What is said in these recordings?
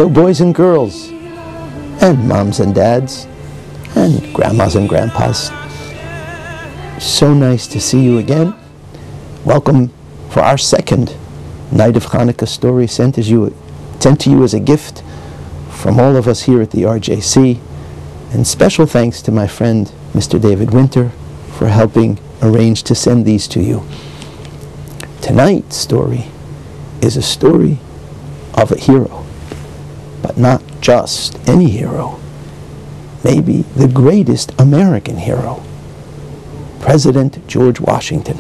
Hello, boys and girls, and moms and dads, and grandmas and grandpas. So nice to see you again. Welcome for our second Night of Chanukah story sent to you as a gift from all of us here at the RJC. And special thanks to my friend, Mr. David Winter, for helping arrange to send these to you. Tonight's story is a story of a hero, but not just any hero. Maybe the greatest American hero, President George Washington.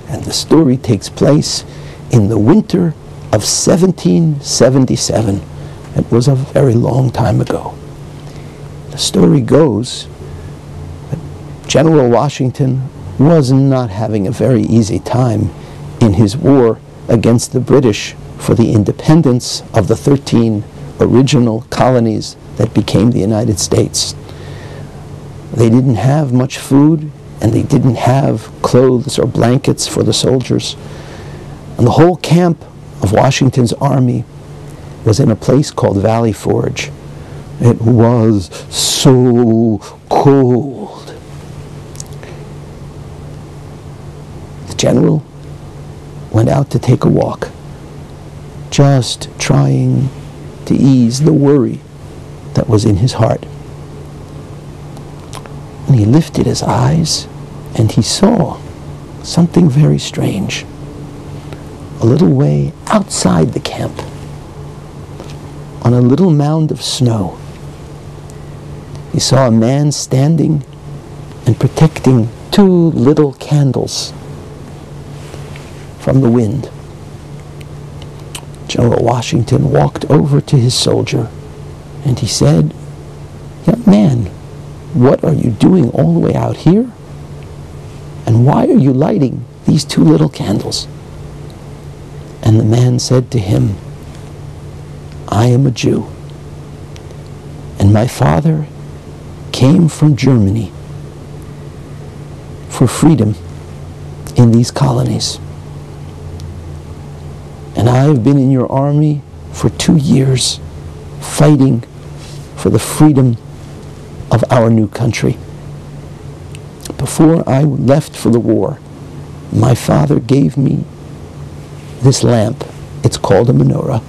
And the story takes place in the winter of 1777. It was a very long time ago. The story goes that General Washington was not having a very easy time in his war against the British for the independence of the 13 original colonies that became the United States. They didn't have much food, and they didn't have clothes or blankets for the soldiers. And the whole camp of Washington's army was in a place called Valley Forge. It was so cold. The general went out to take a walk, just trying to ease the worry that was in his heart. And he lifted his eyes and he saw something very strange. A little way outside the camp, on a little mound of snow, he saw a man standing and protecting two little candles from the wind. General Washington walked over to his soldier and he said, "Young man, what are you doing all the way out here? And why are you lighting these two little candles?" And the man said to him, "I am a Jew, and my father came from Germany for freedom in these colonies. And I've been in your army for 2 years, fighting for the freedom of our new country. Before I left for the war, my father gave me this lamp. It's called a menorah.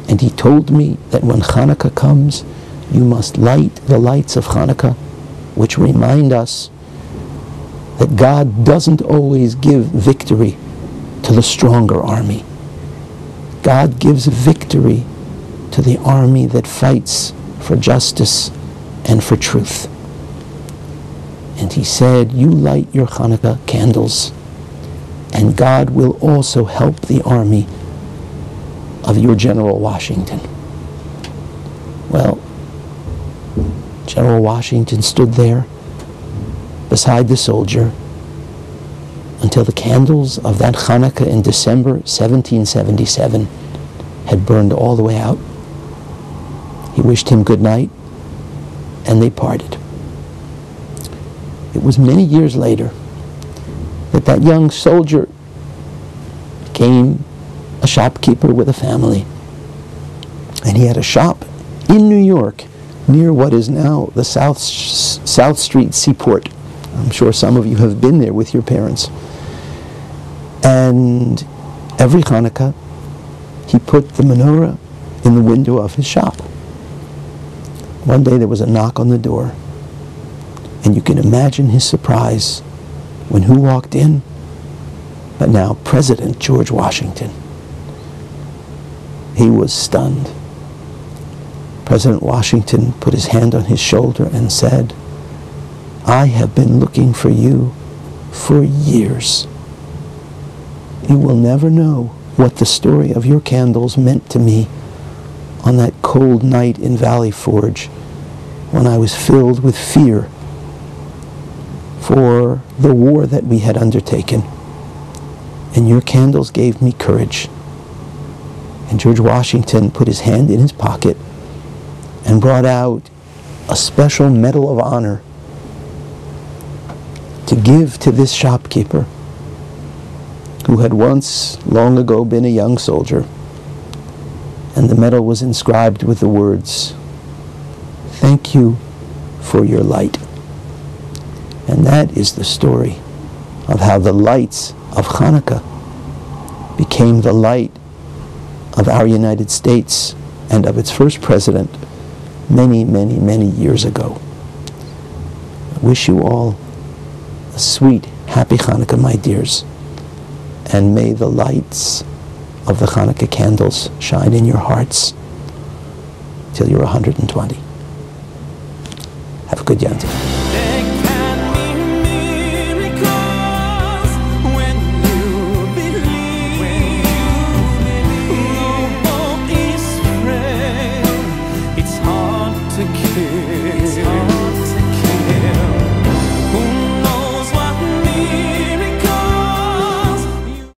And he told me that when Chanukah comes, you must light the lights of Chanukah, which remind us that God doesn't always give victory to the stronger army. God gives victory to the army that fights for justice and for truth." And he said, "You light your Chanukah candles, and God will also help the army of your General Washington." Well, General Washington stood there beside the soldier until the candles of that Chanukah in December 1777 had burned all the way out. He wished him good night, and they parted. It was many years later that young soldier became a shopkeeper with a family. And he had a shop in New York near what is now the South Street Seaport. I'm sure some of you have been there with your parents. And every Chanukah, he put the menorah in the window of his shop. One day there was a knock on the door, and you can imagine his surprise when who walked in? But now President George Washington. He was stunned. President Washington put his hand on his shoulder and said, "I have been looking for you for years. You will never know what the story of your candles meant to me on that cold night in Valley Forge when I was filled with fear for the war that we had undertaken. And your candles gave me courage." And George Washington put his hand in his pocket and brought out a special Medal of Honor to give to this shopkeeper who had once, long ago, been a young soldier And the medal was inscribed with the words, "Thank you for your light." And that is the story of how the lights of Chanukah became the light of our United States and of its first president many, many, many years ago. I wish you all a sweet, happy Chanukah, my dears, and may the lights of the Chanukah candles shine in your hearts till you're 120. Have a good Yom Tov. To kill.